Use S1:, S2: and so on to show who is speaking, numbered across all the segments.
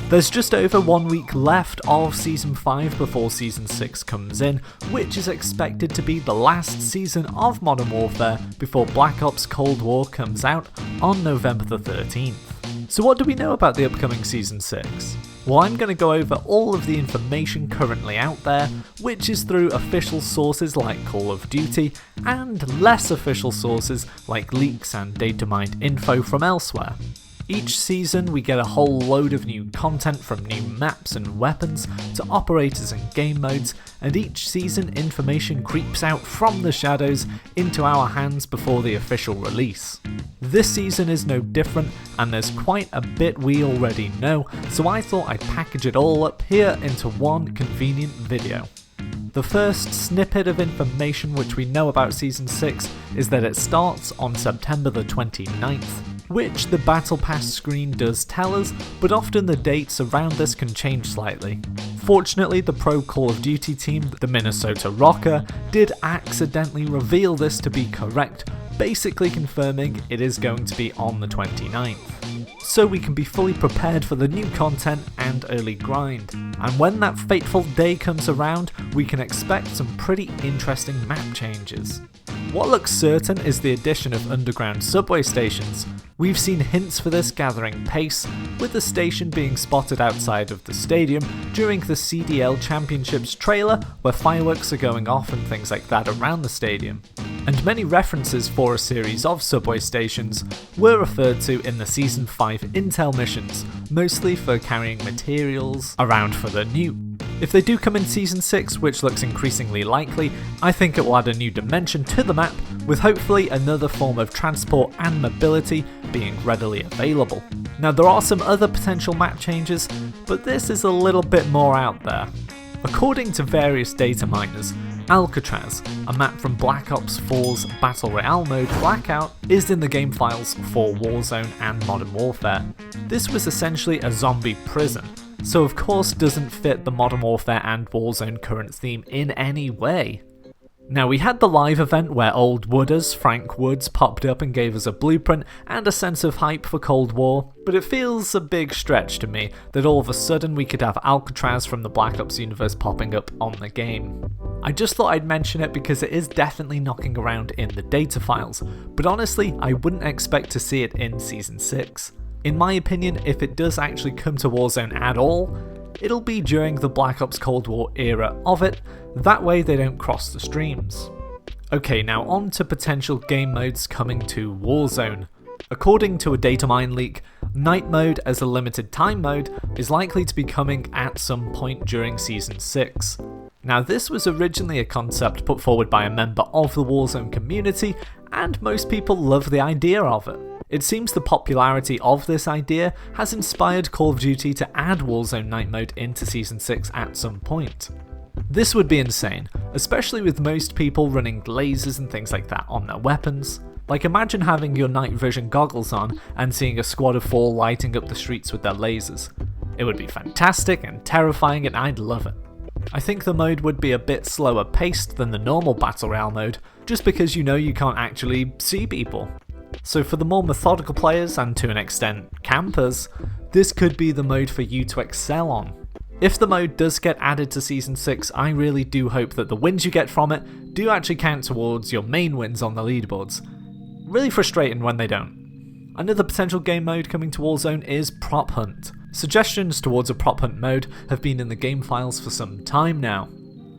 S1: There's just over 1 week left of Season 5 before Season 6 comes in, which is expected to be the last season of Modern Warfare before Black Ops Cold War comes out on November the 13th. So what do we know about the upcoming Season 6? Well, I'm going to go over all of the information currently out there, which is through official sources like Call of Duty, and less official sources like leaks and data mined info from elsewhere. Each season we get a whole load of new content, from new maps and weapons to operators and game modes, and each season information creeps out from the shadows into our hands before the official release. This season is no different, and there's quite a bit we already know, so I thought I'd package it all up here into one convenient video. The first snippet of information which we know about Season 6 is that it starts on September the 29th. Which the Battle Pass screen does tell us, but often the dates around this can change slightly. Fortunately, the pro Call of Duty team, the Minnesota Rocker, did accidentally reveal this to be correct, basically confirming it is going to be on the 29th. So we can be fully prepared for the new content and early grind. And when that fateful day comes around, we can expect some pretty interesting map changes. What looks certain is the addition of underground subway stations. We've seen hints for this gathering pace, with the station being spotted outside of the stadium during the CDL Championships trailer, where fireworks are going off and things like that around the stadium. And many references for a series of subway stations were referred to in the Season 5 intel missions, mostly for carrying materials around for the nuke. If they do come in Season 6, which looks increasingly likely, I think it will add a new dimension to the map, with hopefully another form of transport and mobility being readily available. Now, there are some other potential map changes, but this is a little bit more out there. According to various data miners, Alcatraz, a map from Black Ops 4's Battle Royale mode Blackout, is in the game files for Warzone and Modern Warfare. This was essentially a zombie prison, so of course doesn't fit the Modern Warfare and Warzone current theme in any way. Now, we had the live event where old Wooders, Frank Woods, popped up and gave us a blueprint and a sense of hype for Cold War, but it feels a big stretch to me that all of a sudden we could have Alcatraz from the Black Ops universe popping up on the game. I just thought I'd mention it because it is definitely knocking around in the data files, but honestly I wouldn't expect to see it in Season 6. In my opinion, if it does actually come to Warzone at all, it'll be during the Black Ops Cold War era of it, that way they don't cross the streams. Okay, now on to potential game modes coming to Warzone. According to a datamine leak, Night Mode as a limited time mode is likely to be coming at some point during Season 6. Now, this was originally a concept put forward by a member of the Warzone community, and most people love the idea of it. It seems the popularity of this idea has inspired Call of Duty to add Warzone Night Mode into Season 6 at some point. This would be insane, especially with most people running lasers and things like that on their weapons. Like, imagine having your night vision goggles on and seeing a squad of 4 lighting up the streets with their lasers. It would be fantastic and terrifying, and I'd love it. I think the mode would be a bit slower paced than the normal Battle Royale mode, just because you know you can't actually see people. So for the more methodical players, and to an extent campers, this could be the mode for you to excel on. If the mode does get added to Season 6, I really do hope that the wins you get from it do actually count towards your main wins on the leaderboards. Really frustrating when they don't. Another potential game mode coming to Warzone is Prop Hunt. Suggestions towards a Prop Hunt mode have been in the game files for some time now.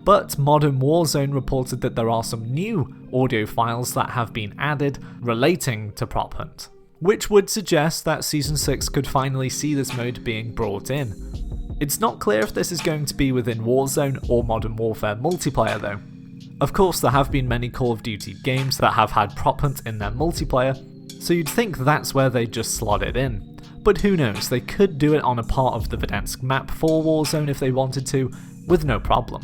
S1: But Modern Warzone reported that there are some new audio files that have been added relating to Prop Hunt, which would suggest that Season 6 could finally see this mode being brought in. It's not clear if this is going to be within Warzone or Modern Warfare multiplayer though. Of course, there have been many Call of Duty games that have had Prop Hunt in their multiplayer, so you'd think that's where they'd just slot it in. But who knows, they could do it on a part of the Verdansk map for Warzone if they wanted to, with no problem.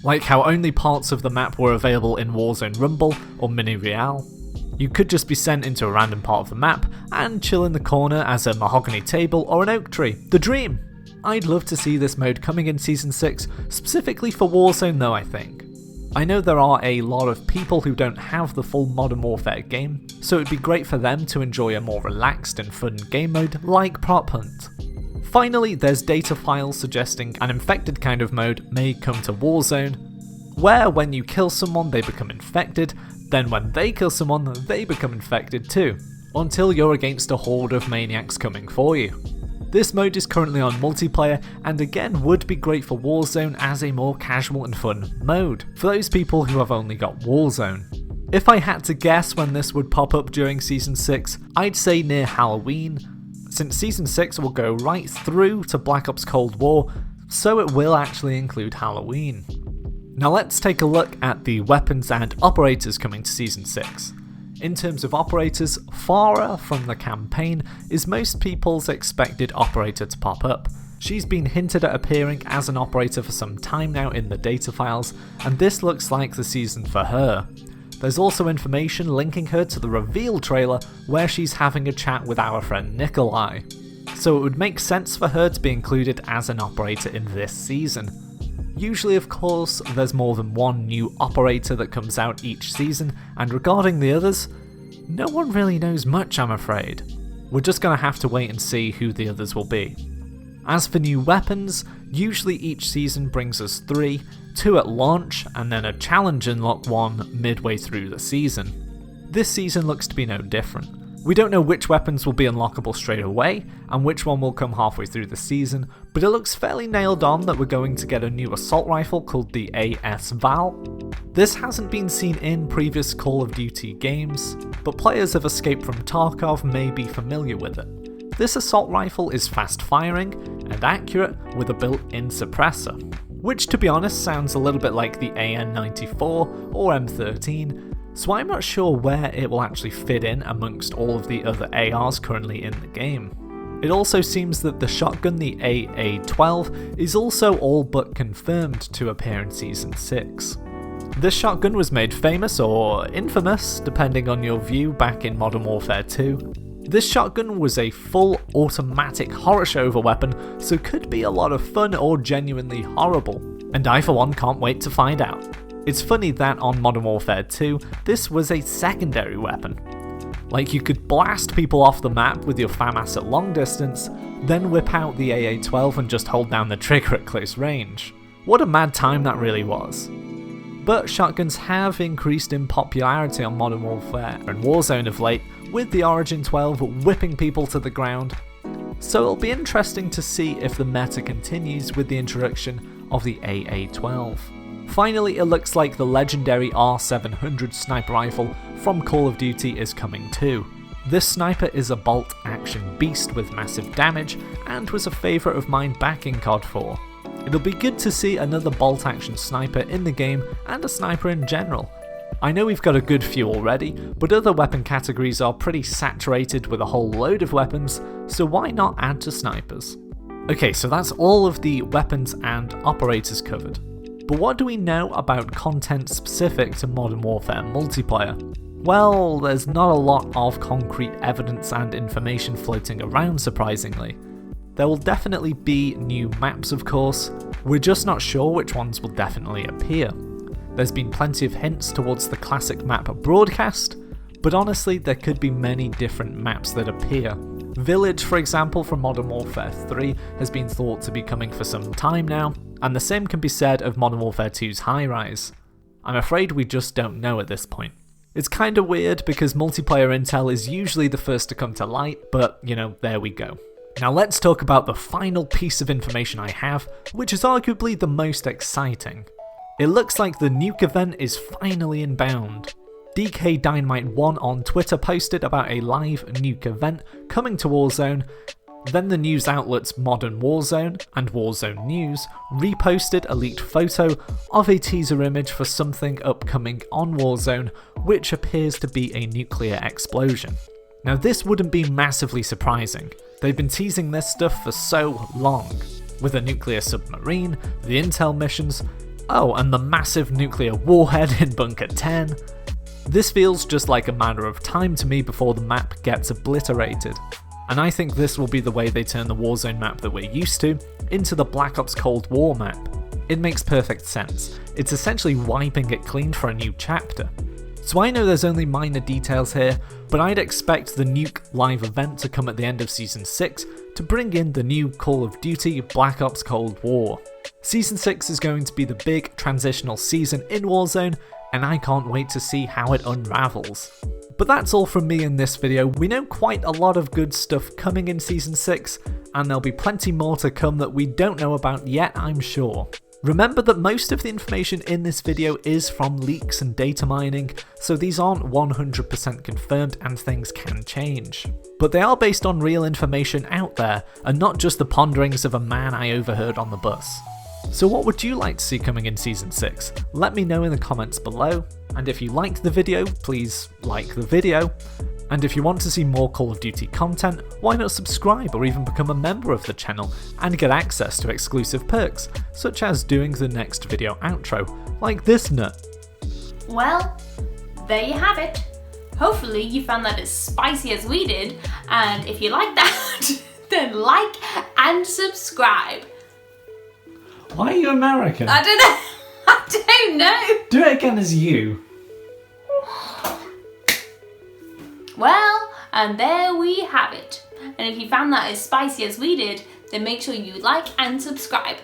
S1: Like how only parts of the map were available in Warzone Rumble or Mini Real. You could just be sent into a random part of the map and chill in the corner as a mahogany table or an oak tree. The dream! I'd love to see this mode coming in Season 6, specifically for Warzone though, I think. I know there are a lot of people who don't have the full Modern Warfare game, so it'd be great for them to enjoy a more relaxed and fun game mode like Prop Hunt. Finally, there's data files suggesting an infected kind of mode may come to Warzone, where when you kill someone they become infected, then when they kill someone they become infected too, until you're against a horde of maniacs coming for you. This mode is currently on multiplayer and again would be great for Warzone as a more casual and fun mode, for those people who have only got Warzone. If I had to guess when this would pop up during Season 6, I'd say near Halloween, since Season 6 will go right through to Black Ops Cold War, so it will actually include Halloween. Now let's take a look at the weapons and operators coming to Season 6. In terms of operators, Farah from the campaign is most people's expected operator to pop up. She's been hinted at appearing as an operator for some time now in the data files, and this looks like the season for her. There's also information linking her to the reveal trailer where she's having a chat with our friend Nikolai. So it would make sense for her to be included as an operator in this season. Usually, of course, there's more than one new operator that comes out each season, and regarding the others, no one really knows much, I'm afraid. We're just gonna have to wait and see who the others will be. As for new weapons, usually each season brings us 3, 2 at launch, and then a challenge unlock 1 midway through the season. This season looks to be no different. We don't know which weapons will be unlockable straight away, and which one will come halfway through the season, but it looks fairly nailed on that we're going to get a new assault rifle called the AS Val. This hasn't been seen in previous Call of Duty games, but players of Escape from Tarkov may be familiar with it. This assault rifle is fast firing and accurate with a built-in suppressor, which to be honest sounds a little bit like the AN-94 or M13, so I'm not sure where it will actually fit in amongst all of the other ARs currently in the game. It also seems that the shotgun, the AA-12, is also all but confirmed to appear in Season 6. This shotgun was made famous or infamous, depending on your view, back in Modern Warfare 2. This shotgun was a full automatic horror show of a weapon, so could be a lot of fun or genuinely horrible, and I for one can't wait to find out. It's funny that on Modern Warfare 2, this was a secondary weapon. Like you could blast people off the map with your FAMAS at long distance, then whip out the AA-12 and just hold down the trigger at close range. What a mad time that really was. But shotguns have increased in popularity on Modern Warfare and Warzone of late, with the Origin 12 whipping people to the ground. So it'll be interesting to see if the meta continues with the introduction of the AA-12. Finally, it looks like the legendary R700 sniper rifle from Call of Duty is coming too. This sniper is a bolt action beast with massive damage and was a favourite of mine back in COD 4. It'll be good to see another bolt action sniper in the game and a sniper in general. I know we've got a good few already, but other weapon categories are pretty saturated with a whole load of weapons, so why not add to snipers? Okay, so that's all of the weapons and operators covered. But what do we know about content specific to Modern Warfare multiplayer? Well, there's not a lot of concrete evidence and information floating around, surprisingly. There will definitely be new maps, of course, we're just not sure which ones will definitely appear. There's been plenty of hints towards the classic map Broadcast, but honestly there could be many different maps that appear. Village, for example, from Modern Warfare 3 has been thought to be coming for some time now, and the same can be said of Modern Warfare 2's High Rise. I'm afraid we just don't know at this point. It's kinda weird because multiplayer intel is usually the first to come to light, but you know, there we go. Now let's talk about the final piece of information I have, which is arguably the most exciting. It looks like the Nuke Event is finally inbound. DK Dynamite 1 on Twitter posted about a live Nuke Event coming to Warzone. Then the news outlets Modern Warzone and Warzone News reposted a leaked photo of a teaser image for something upcoming on Warzone, which appears to be a nuclear explosion. Now this wouldn't be massively surprising. They've been teasing this stuff for so long, with a nuclear submarine, the intel missions, and the massive nuclear warhead in Bunker 10. This feels just like a matter of time to me before the map gets obliterated. And I think this will be the way they turn the Warzone map that we're used to into the Black Ops Cold War map. It makes perfect sense. It's essentially wiping it clean for a new chapter. So I know there's only minor details here, but I'd expect the Nuke live event to come at the end of Season 6 to bring in the new Call of Duty Black Ops Cold War. Season 6 is going to be the big transitional season in Warzone, and I can't wait to see how it unravels. But that's all from me in this video. We know quite a lot of good stuff coming in Season 6, and there'll be plenty more to come that we don't know about yet, I'm sure. Remember that most of the information in this video is from leaks and data mining, so these aren't 100% confirmed and things can change. But they are based on real information out there, and not just the ponderings of a man I overheard on the bus. So what would you like to see coming in Season 6? Let me know in the comments below, and if you liked the video, please like the video. And if you want to see more Call of Duty content, why not subscribe or even become a member of the channel and get access to exclusive perks, such as doing the next video outro, like this nut.
S2: Well, there you have it. Hopefully you found that as spicy as we did, and if you like that, then like and subscribe.
S1: Why are you American?
S2: I don't know. I don't know.
S1: Do it again as you.
S2: Well, and there we have it. And if you found that as spicy as we did, then make sure you like and subscribe.